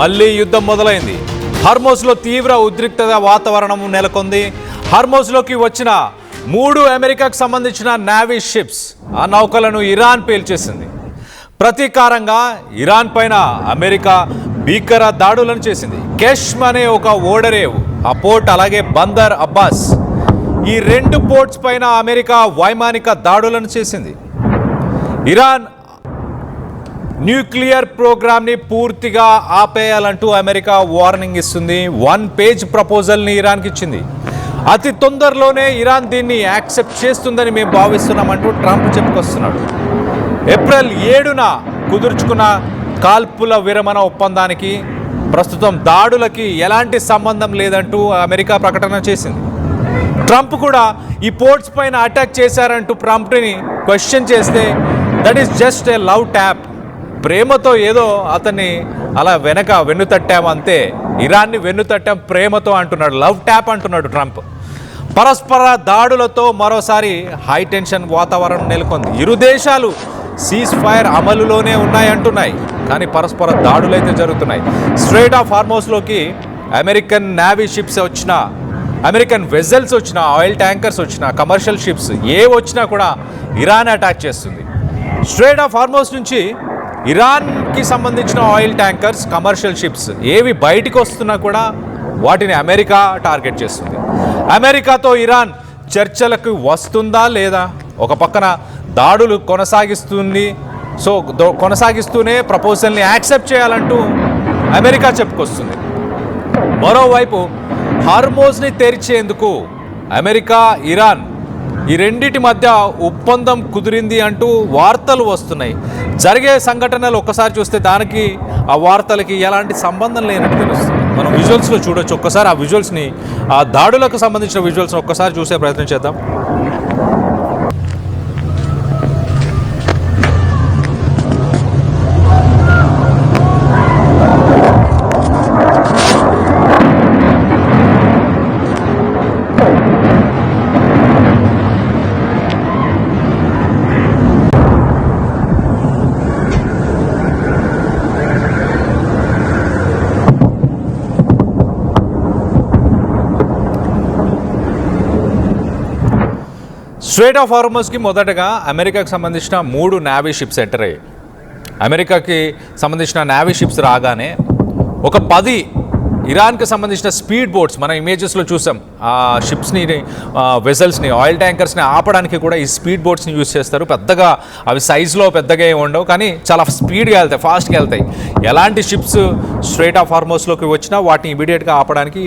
మళ్ళీ యుద్ధం మొదలైంది. హర్మోజ్లో తీవ్ర ఉద్రిక్తత వాతావరణం నెలకొంది. హర్మోజ్లోకి వచ్చిన 3 అమెరికాకు సంబంధించిన నేవీ షిప్స్ ఆ నౌకలను ఇరాన్ పేల్చేసింది. ప్రతీకారంగా ఇరాన్ పైన అమెరికా భీకర దాడులను చేసింది. కెష్మ్ అనే ఒక ఓడరేవు ఆ పోర్ట్, అలాగే బందర్ అబ్బాస్, ఈ 2 పోర్ట్స్ పైన అమెరికా వైమానిక దాడులను చేసింది. ఇరాన్ న్యూక్లియర్ ప్రోగ్రామ్ని పూర్తిగా ఆపేయాలంటూ అమెరికా వార్నింగ్ ఇస్తుంది. 1 పేజ్ ప్రపోజల్ని ఇరాన్కి ఇచ్చింది. అతి తొందరలోనే ఇరాన్ దీన్ని యాక్సెప్ట్ చేస్తుందని మేము భావిస్తున్నామంటూ ట్రంప్ చెప్పుకొస్తున్నాడు. ఏప్రిల్ 7న కుదుర్చుకున్న కాల్పుల విరమణ ఒప్పందానికి ప్రస్తుతం దాడులకి ఎలాంటి సంబంధం లేదంటూ అమెరికా ప్రకటన చేసింది. ట్రంప్ కూడా ఈ పోర్ట్స్ పైన అటాక్ చేశారంటూ ట్రంప్ని క్వశ్చన్ చేస్తే that is just a love tap, ప్రేమతో ఏదో అతన్ని అలా వెన్ను తట్టాం అంతే, ఇరాన్ని వెన్ను తట్టాం ప్రేమతో అంటున్నాడు, లవ్ ట్యాప్ అంటున్నాడు ట్రంప్. పరస్పర దాడులతో మరోసారి హై టెన్షన్ వాతావరణం నెలకొంది. ఇరు దేశాలు సీజ్ ఫైర్ అమలులోనే ఉన్నాయంటున్నాయి, కానీ పరస్పర దాడులు అయితే జరుగుతున్నాయి. స్ట్రెయిట్ ఆఫ్ హార్మోజ్లోకి అమెరికన్ నేవీ షిప్స్ వచ్చినా, అమెరికన్ వెజల్స్ వచ్చినా, ఆయిల్ ట్యాంకర్స్ వచ్చినా, కమర్షియల్ షిప్స్ ఏ వచ్చినా కూడా ఇరాన్ అటాక్ చేస్తుంది. స్ట్రెయిట్ ఆఫ్ హార్మోజ్ నుంచి ఇరాన్కి సంబంధించిన ఆయిల్ ట్యాంకర్స్, కమర్షియల్ షిప్స్ ఏవి బయటికి వస్తున్నా కూడా వాటిని అమెరికా టార్గెట్ చేస్తుంది. అమెరికాతో ఇరాన్ చర్చలకు వస్తుందా లేదా? ఒక పక్కన దాడులు కొనసాగిస్తుంది, సో కొనసాగిస్తూనే ప్రపోజల్ని యాక్సెప్ట్ చేయాలంటూ అమెరికా చెప్పుకొస్తుంది. మరోవైపు హార్మోజ్ని తెరిచేందుకు అమెరికా, ఇరాన్ ఈ రెండిటి మధ్య ఒప్పందం కుదిరింది అంటూ వార్తలు వస్తున్నాయి. జరిగే సంఘటనలు ఒక్కసారి చూస్తే దానికి ఆ వార్తలకి ఎలాంటి సంబంధం లేనట్టు తెలుస్తుంది. మనం విజువల్స్లో చూడొచ్చు. ఒక్కసారి ఆ విజువల్స్ని, ఆ దాడులకు సంబంధించిన విజువల్స్ని ఒక్కసారి చూసే ప్రయత్నం చేద్దాం. స్ట్రెయిట్ ఆఫ్ హార్మోజ్కి మొదటగా అమెరికాకి సంబంధించిన 3 నేవీ షిప్స్ ఎంటర్ అయ్యాయి. అమెరికాకి సంబంధించిన నేవీ షిప్స్ రాగానే ఒక 10 ఇరాన్కి సంబంధించిన స్పీడ్ బోట్స్, మన ఇమేజెస్లో చూసాం, ఆ షిప్స్ని, వెసల్స్ని, ఆయిల్ ట్యాంకర్స్ని ఆపడానికి కూడా ఈ స్పీడ్ బోట్స్ని యూజ్ చేస్తారు. పెద్దగా అవి సైజులో పెద్దగా ఏమి ఉండవు, కానీ చాలా స్పీడ్గా వెళ్తాయి, ఫాస్ట్గా వెళ్తాయి. ఎలాంటి షిప్స్ స్ట్రెయిట్ ఆఫ్ హార్మోజ్లోకి వచ్చినా వాటిని ఇమీడియట్గా ఆపడానికి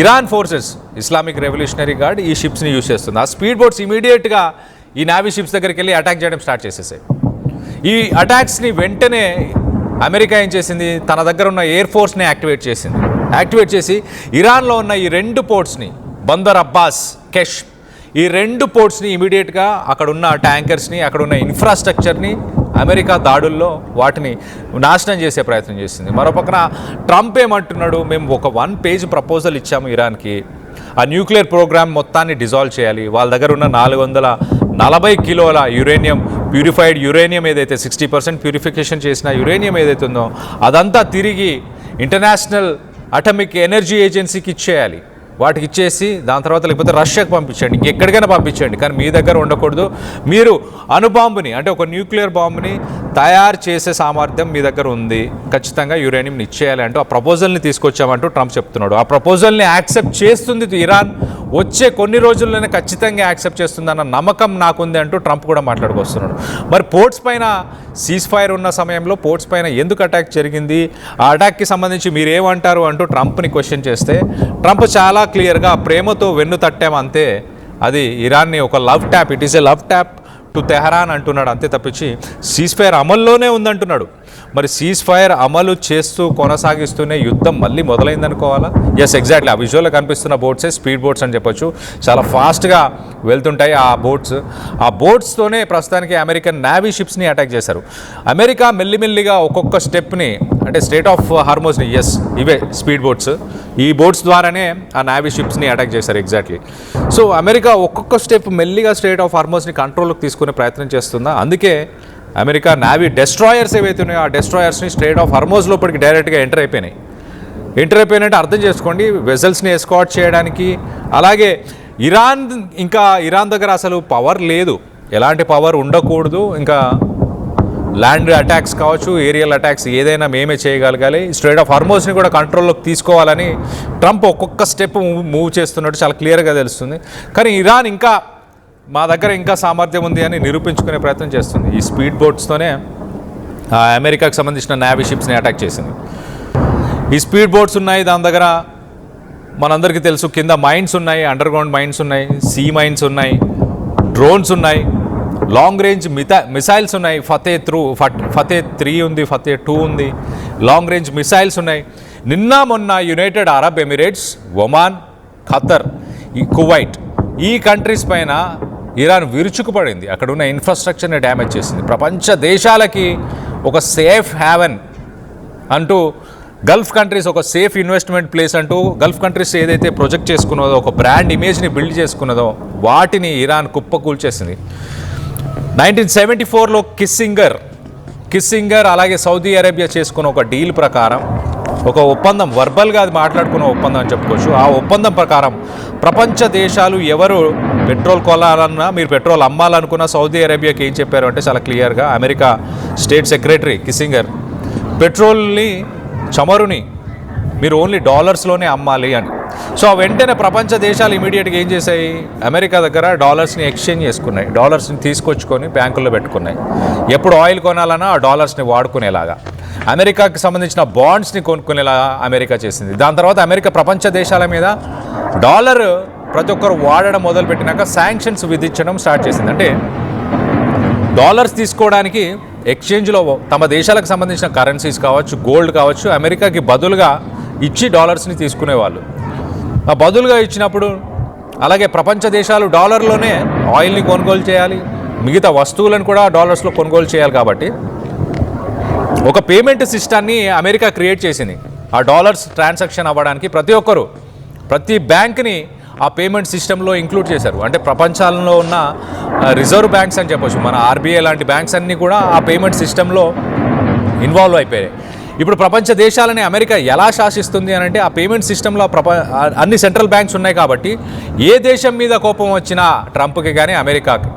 Iran forces, Islamic revolutionary guard ఈ షిప్స్ని యూజ్ చేస్తుంది. ఆ స్పీడ్ బోట్స్ ఇమీడియట్గా ఈ నేవీ షిప్స్ దగ్గరికి వెళ్ళి అటాక్ చేయడం స్టార్ట్ చేసేసాయి. ఈ అటాక్స్ని వెంటనే అమెరికా ఏం చేసింది, తన దగ్గర ఉన్న ఎయిర్ ఫోర్స్ని యాక్టివేట్ చేసి ఇరాన్లో ఉన్న ఈ 2 పోర్ట్స్ని, బందర్ అబ్బాస్, కెష్, ఈ 2 పోర్ట్స్ని ఇమీడియట్గా అక్కడున్న ట్యాంకర్స్ని, అక్కడున్న ఇన్ఫ్రాస్ట్రక్చర్ని అమెరికా దాడుల్లో వాటిని నాశనం చేసే ప్రయత్నం చేసింది. మరోపక్కన ట్రంప్ ఏమంటున్నాడు, మేము ఒక 1 పేజ్ ప్రపోజల్ ఇచ్చాము ఇరాన్కి, ఆ న్యూక్లియర్ ప్రోగ్రామ్ మొత్తాన్ని డిజాల్వ్ చేయాలి, వాళ్ళ దగ్గర ఉన్న 440 కిలోల యురేనియం, ప్యూరిఫైడ్ యురేనియం ఏదైతే 60% ప్యూరిఫికేషన్ చేసిన యురేనియం ఏదైతే ఉందో అదంతా తిరిగి ఇంటర్నేషనల్ అటమిక్ ఎనర్జీ ఏజెన్సీకి ఇచ్చేయాలి. వాటికి ఇచ్చేసి దాని తర్వాత లేకపోతే రష్యాకి పంపించండి, ఇంకెక్కడికైనా పంపించండి, కానీ మీ దగ్గర ఉండకూడదు. మీరు అణుబాంబుని, అంటే ఒక న్యూక్లియర్ బాంబుని తయారు చేసే సామర్థ్యం మీ దగ్గర ఉంది, ఖచ్చితంగా యురేనియంని ఇచ్చేయాలి అంటూ ఆ ప్రపోజల్ని తీసుకొచ్చామంటూ ట్రంప్ చెప్తున్నాడు. ఆ ప్రపోజల్ని యాక్సెప్ట్ చేస్తుంది ఇరాన్, వచ్చే కొన్ని రోజుల్లోనే ఖచ్చితంగా యాక్సెప్ట్ చేస్తుందన్న నమ్మకం నాకుంది అంటూ ట్రంప్ కూడా మాట్లాడుకొస్తున్నాడు. మరి పోర్ట్స్ పైన సీజ్ ఫైర్ ఉన్న సమయంలో పోర్ట్స్ పైన ఎందుకు అటాక్ జరిగింది, ఆ అటాక్కి సంబంధించి మీరేమంటారు అంటూ ట్రంప్ని క్వశ్చన్ చేస్తే ట్రంప్ చాలా క్లియర్గా ప్రేమతో వెన్ను తట్టాం అంతే, అది ఇరాన్ని ఒక love tap, it is a love tap to Tehran అంటున్నాడు అంతే తప్పించి సీజ్ ఫైర్ అమల్లోనే ఉందంటున్నాడు. మరి సీజ్ ఫైర్ అమలు చేస్తూ కొనసాగిస్తూనే యుద్ధం మళ్ళీ మొదలైందనుకోవాలా? Yes, exactly. ఆ విజువల్లో కనిపిస్తున్న బోట్సే స్పీడ్ బోట్స్ అని చెప్పొచ్చు. చాలా ఫాస్ట్గా వెళ్తుంటాయి ఆ బోట్స్. ఆ బోట్స్తోనే ప్రస్తుతానికి అమెరికన్ నేవీ షిప్స్ని అటాక్ చేశారు. అమెరికా మెల్లిమెల్లిగా ఒక్కొక్క స్టెప్ని, అంటే స్ట్రెయిట్ ఆఫ్ హార్మోజ్ని, ఎస్ ఇవే స్పీడ్ బోట్స్, ఈ బోట్స్ ద్వారానే ఆ నేవీ షిప్స్ని అటాక్ చేశారు. ఎగ్జాక్ట్లీ. సో అమెరికా ఒక్కొక్క స్టెప్ మెల్లిగా స్ట్రెయిట్ ఆఫ్ హార్మోజ్ని కంట్రోల్లోకి తీసుకునే ప్రయత్నం చేస్తుందా. అందుకే అమెరికా నేవీ డెస్ట్రాయర్స్ ఏవైతే ఉన్నాయో ఆ డెస్ట్రాయర్స్ని స్ట్రెయిట్ ఆఫ్ హార్మోజ్ లోపలికి డైరెక్ట్గా ఎంటర్ అయిపోయినాయి. ఎంటర్ అయిపోయినట్టు అర్థం చేసుకోండి. వెజల్స్ని ఎస్కాట్ చేయడానికి. అలాగే ఇరాన్ దగ్గర అసలు పవర్ లేదు, ఎలాంటి పవర్ ఉండకూడదు. ఇంకా ల్యాండ్ అటాక్స్ కావచ్చు, ఏరియల్ అటాక్స్ ఏదైనా మేమే చేయగలగాలి. స్ట్రైట్ ఆఫ్ హార్మోస్ని కూడా కంట్రోల్లోకి తీసుకోవాలని ట్రంప్ ఒక్కొక్క స్టెప్ మూవ్ చేస్తున్నట్టు చాలా క్లియర్గా తెలుస్తుంది. కానీ ఇరాన్ ఇంకా మా దగ్గర ఇంకా సామర్థ్యం ఉంది అని నిరూపించుకునే ప్రయత్నం చేస్తుంది. ఈ స్పీడ్ బోట్స్తోనే అమెరికాకు సంబంధించిన నేవీ షిప్స్ని అటాక్ చేసింది. ఈ స్పీడ్ బోట్స్ ఉన్నాయి, దాని దగ్గర మనందరికీ తెలుసు కింద మైన్స్ ఉన్నాయి, అండర్ గ్రౌండ్ మైన్స్ ఉన్నాయి, సీ మైన్స్ ఉన్నాయి, డ్రోన్స్ ఉన్నాయి, లాంగ్ రేంజ్ మిసైల్స్ ఉన్నాయి. ఫతే 3 ఉంది, ఫతే 2 ఉంది. లాంగ్ రేంజ్ మిసైల్స్ ఉన్నాయి. నిన్న మొన్న United Arab Emirates, Oman, Qatar, ఈ కువైట్ ఈ కంట్రీస్ పైన ఇరాన్ విరుచుకుపడింది. అక్కడ ఉన్న ఇన్ఫ్రాస్ట్రక్చర్ని డ్యామేజ్ చేసింది. ప్రపంచ దేశాలకి ఒక సేఫ్ హ్యావెన్ అంటూ, గల్ఫ్ కంట్రీస్ ఒక సేఫ్ ఇన్వెస్ట్మెంట్ ప్లేస్ అంటూ గల్ఫ్ కంట్రీస్ ఏదైతే ప్రొజెక్ట్ చేసుకున్నదో, ఒక బ్రాండ్ ఇమేజ్ని బిల్డ్ చేసుకున్నదో వాటిని ఇరాన్ కుప్పకూల్చేసింది. 1974లో కిస్సింగర్ అలాగే సౌదీ అరేబియా చేసుకున్న ఒక డీల్ ప్రకారం, ఒక ఒప్పందం, వర్బల్గా అది మాట్లాడుకున్న ఒప్పందం అని చెప్పుకోవచ్చు. ఆ ఒప్పందం ప్రకారం ప్రపంచ దేశాలు ఎవరు పెట్రోల్ కొనాలన్నా, మీరు పెట్రోల్ అమ్మాలనుకున్నా సౌదీ అరేబియాకి ఏం చెప్పారు అంటే చాలా క్లియర్గా, అమెరికా స్టేట్ సెక్రటరీ కిస్సింగర్, పెట్రోల్ని, చమురుని మీరు ఓన్లీ డాలర్స్లోనే అమ్మాలి అని. సో వెంటనే ప్రపంచ దేశాలు ఇమీడియట్గా ఏం చేశాయి, అమెరికా దగ్గర డాలర్స్ని ఎక్స్చేంజ్ చేసుకున్నాయి, డాలర్స్ని తీసుకొచ్చుకొని బ్యాంకుల్లో పెట్టుకున్నాయి. ఎప్పుడు ఆయిల్ కొనాలన్నా ఆ డాలర్స్ని వాడుకునేలాగా, అమెరికాకి సంబంధించిన బాండ్స్ని కొనుక్కునేలాగా అమెరికా చేసింది. దాని తర్వాత అమెరికా ప్రపంచ దేశాల మీద డాలర్ ప్రతి ఒక్కరు వాడడం మొదలుపెట్టినాక శాంక్షన్స్ విధించడం స్టార్ట్ చేసింది. అంటే డాలర్స్ తీసుకోవడానికి ఎక్స్చేంజ్లో తమ దేశాలకు సంబంధించిన కరెన్సీస్ కావచ్చు, గోల్డ్ కావచ్చు, అమెరికాకి బదులుగా ఇచ్చి డాలర్స్ని తీసుకునేవాళ్ళు. ఆ బదులుగా ఇచ్చినప్పుడు అలాగే ప్రపంచ దేశాలు డాలర్లోనే ఆయిల్ని కొనుగోలు చేయాలి, మిగతా వస్తువులను కూడా డాలర్స్లో కొనుగోలు చేయాలి. కాబట్టి ఒక పేమెంట్ సిస్టాన్ని అమెరికా క్రియేట్ చేసింది. ఆ డాలర్స్ ట్రాన్సాక్షన్ అవ్వడానికి ప్రతి బ్యాంక్ని ఆ పేమెంట్ సిస్టంలో ఇంక్లూడ్ చేశారు. అంటే ప్రపంచంలో ఉన్న రిజర్వ్ బ్యాంక్స్ అని చెప్పొచ్చు, మన ఆర్బీఐ లాంటి బ్యాంక్స్ అన్నీ కూడా ఆ పేమెంట్ సిస్టంలో ఇన్వాల్వ్ అయిపోయాయి. ఇప్పుడు ప్రపంచ దేశాలని అమెరికా ఎలా శాసిస్తుంది అని అంటే, ఆ పేమెంట్ సిస్టంలో అన్ని సెంట్రల్ బ్యాంక్స్ ఉన్నాయి. కాబట్టి ఏ దేశం మీద కోపం వచ్చినా ట్రంప్కి కానీ అమెరికాకి,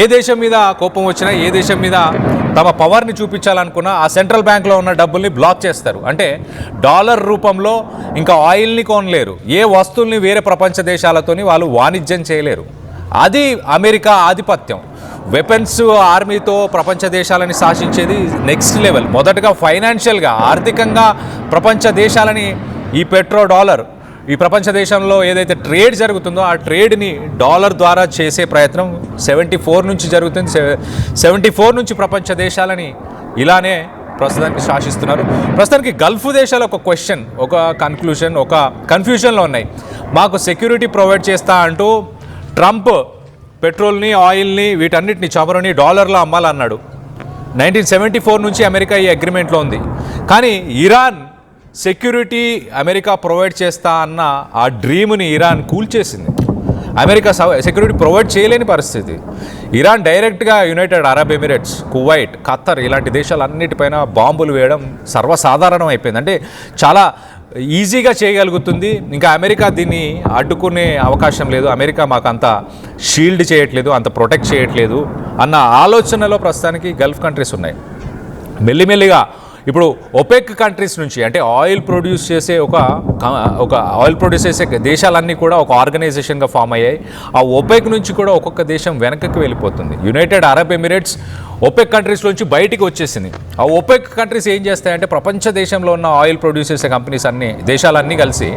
ఏ దేశం మీద కోపం వచ్చినా, ఏ దేశం మీద తమ పవర్ని చూపించాలనుకున్నా ఆ సెంట్రల్ బ్యాంక్లో ఉన్న డబ్బుల్ని బ్లాక్ చేస్తారు. అంటే డాలర్ రూపంలో ఇంకా ఆయిల్ని కొనలేరు, ఏ వస్తువుల్ని వేరే ప్రపంచ దేశాలతోని వాళ్ళు వాణిజ్యం చేయలేరు. అది అమెరికా ఆధిపత్యం. వెపన్స్, ఆర్మీతో ప్రపంచ దేశాలని శాసించేది నెక్స్ట్ లెవెల్. మొదటగా ఫైనాన్షియల్గా, ఆర్థికంగా ప్రపంచ దేశాలని ఈ డాలర్, ఈ ప్రపంచ దేశంలో ఏదైతే ట్రేడ్ జరుగుతుందో ఆ ట్రేడ్ని డాలర్ ద్వారా చేసే ప్రయత్నం 74 నుంచి జరుగుతుంది. 74 నుంచి ప్రపంచ దేశాలని ఇలానే ప్రస్తుతానికి శాసిస్తున్నారు. ప్రస్తుతానికి గల్ఫ్ దేశాలు ఒక క్వశ్చన్, ఒక కన్ఫ్యూజన్లో ఉన్నాయి. మాకు సెక్యూరిటీ ప్రొవైడ్ చేస్తా అంటూ ట్రంప్ పెట్రోల్ని, ఆయిల్ని, వీటన్నిటిని, చమురుని డాలర్లో అమ్మాలన్నాడు. 1974 నుంచి అమెరికా ఈ అగ్రిమెంట్లో ఉంది. కానీ ఇరాన్ సెక్యూరిటీ అమెరికా ప్రొవైడ్ చేస్తా అన్న ఆ డ్రీమ్ని ఇరాన్ కూల్చేసింది. అమెరికా సెక్యూరిటీ ప్రొవైడ్ చేయలేని పరిస్థితి. ఇరాన్ డైరెక్ట్గా United Arab Emirates, Kuwait, Qatar ఇలాంటి దేశాలన్నిటిపైన బాంబులు వేయడం సర్వసాధారణం అయిపోయింది. అంటే చాలా ఈజీగా చేయగలుగుతుంది. ఇంకా అమెరికా దీన్ని అడ్డుకునే అవకాశం లేదు, అమెరికా మాకు అంత షీల్డ్ చేయట్లేదు, అంత ప్రొటెక్ట్ చేయట్లేదు అన్న ఆలోచనలో ప్రస్తుతానికి గల్ఫ్ కంట్రీస్ ఉన్నాయి. మెల్లిమెల్లిగా ఇప్పుడు ఒపెక్ కంట్రీస్ నుంచి, అంటే ఆయిల్ ప్రొడ్యూస్ చేసే దేశాలన్నీ కూడా ఒక ఆర్గనైజేషన్గా ఫామ్ అయ్యాయి. ఆ ఒపెక్ నుంచి కూడా ఒక్కొక్క దేశం వెనకకి వెళ్ళిపోతుంది. United Arab Emirates OPEC countries నుంచి బయటికి వచ్చేసింది. ఆ ఒపెక్ కంట్రీస్ ఏం చేస్తాయంటే, ప్రపంచ దేశంలో ఉన్న ఆయిల్ ప్రొడ్యూస్ చేసే కంపెనీస్ దేశాలన్నీ కలిసి,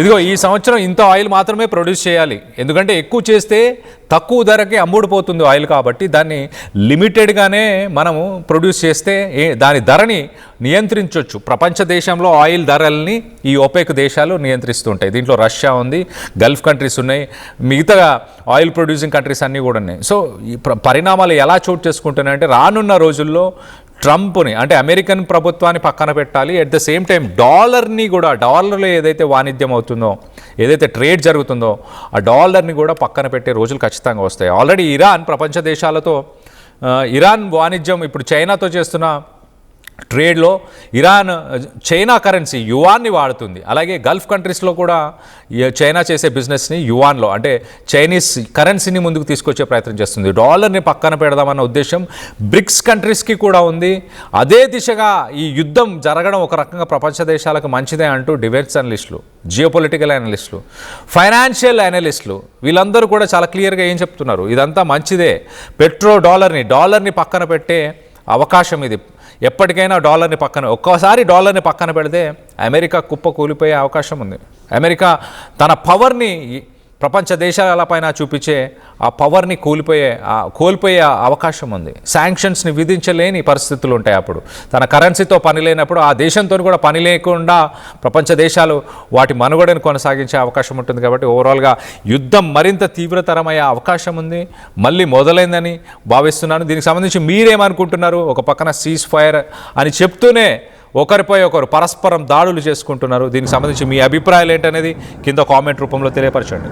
ఇదిగో ఈ సంవత్సరం ఇంత ఆయిల్ మాత్రమే ప్రొడ్యూస్ చేయాలి, ఎందుకంటే ఎక్కువ చేస్తే తక్కువ ధరకే అమ్ముడుపోతుంది ఆయిల్, కాబట్టి దాన్ని లిమిటెడ్గానే మనము ప్రొడ్యూస్ చేస్తే దాని ధరని నియంత్రించవచ్చు. ప్రపంచ దేశంలో ఆయిల్ ధరల్ని ఈ ఒపెక్ దేశాలు నియంత్రిస్తుంటాయి. దీంట్లో రష్యా ఉంది, గల్ఫ్ కంట్రీస్ ఉన్నాయి, మిగతా ఆయిల్ ప్రొడ్యూసింగ్ కంట్రీస్ అన్నీ కూడా ఉన్నాయి. సో ఈ పరిణామాలు ఎలా చోటు చేసుకుంటున్నాయంటే, రానున్న రోజుల్లో ట్రంప్ని, అంటే అమెరికన్ ప్రభుత్వాన్ని పక్కన పెట్టాలి, అట్ ద సేమ్ టైం డాలర్ని కూడా, డాలర్లో ఏదైతే వాణిజ్యం అవుతుందో, ఏదైతే ట్రేడ్ జరుగుతుందో ఆ డాలర్ని కూడా పక్కన పెట్టే రోజులు ఖచ్చితంగా వస్తాయి. ఆల్రెడీ ఇరాన్ ప్రపంచ దేశాలతో, ఇరాన్ వాణిజ్యం ఇప్పుడు చైనాతో చేస్తున్న ట్రేడ్లో ఇరాన్ చైనా కరెన్సీ యువాన్ని వాడుతుంది. అలాగే గల్ఫ్ కంట్రీస్లో కూడా చైనా చేసే బిజినెస్ని యువాన్లో అంటే చైనీస్ కరెన్సీని ముందుకు తీసుకొచ్చే ప్రయత్నం చేస్తుంది. డాలర్ని పక్కన పెడదామన్న ఉద్దేశం బ్రిక్స్ కంట్రీస్కి కూడా ఉంది. అదే దిశగా ఈ యుద్ధం జరగడం ఒక రకంగా ప్రపంచ దేశాలకు మంచిదే అంటూ డిఫెన్స్ అనలిస్టులు, జియోపొలిటికల్ అనలిస్టులు, ఫైనాన్షియల్ అనలిస్టులు వీళ్ళందరూ కూడా చాలా క్లియర్గా ఏం చెప్తున్నారు, ఇదంతా మంచిదే, డాలర్ని పక్కన పెట్టే అవకాశం ఇది. ఎప్పటికైనా ఒక్కోసారి డాలర్ని పక్కన పెడితే అమెరికా కుప్ప కూలిపోయే అవకాశం ఉంది. అమెరికా తన పవర్ని ప్రపంచ దేశాలపైన చూపించే ఆ పవర్ని కోల్పోయే అవకాశం ఉంది. శాంక్షన్స్ని విధించలేని పరిస్థితులు ఉంటాయి. అప్పుడు తన కరెన్సీతో పని లేనప్పుడు ఆ దేశంతో కూడా పని లేకుండా ప్రపంచ దేశాలు వాటి మనుగడను కొనసాగించే అవకాశం ఉంటుంది. కాబట్టి ఓవరాల్గా యుద్ధం మరింత తీవ్రతరమయ్యే అవకాశం ఉంది, మళ్ళీ మొదలైందని భావిస్తున్నాను. దీనికి సంబంధించి మీరేమనుకుంటున్నారు? ఒక పక్కన సీజ్ ఫైర్ అని చెప్తూనే ఒకరిపై ఒకరు పరస్పరం దాడులు చేసుకుంటున్నారు. దీనికి సంబంధించి మీ అభిప్రాయాలు ఏంటనేది కింద కామెంట్ రూపంలో తెలియపరచండి.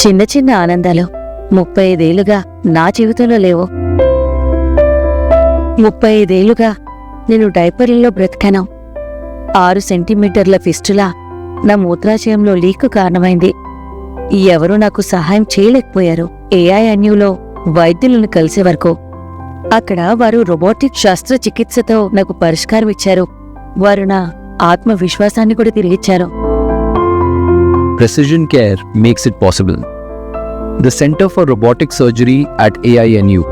చిన్న చిన్న ఆనందాలు 35 ఏళ్లుగా నా జీవితంలో లేవు. 35 ఏళ్లుగా నేను డైపర్లలో బ్రతికాను. 6 సెంటీమీటర్ల ఫిస్టులా నా మూత్రాశయంలో లీకు కారణమైంది. ఎవరూ నాకు సహాయం చేయలేకపోయారు. AINUలో వైద్యులను కలిసే వరకు. అక్కడ వారు రోబోటిక్ శస్త్రచికిత్సతో నాకు పరిష్కారం ఇచ్చారు. వారు నా ఆత్మవిశ్వాసాన్ని కూడా తిరిగిచ్చారు. Precision care makes it possible. The Center for Robotic Surgery at AINU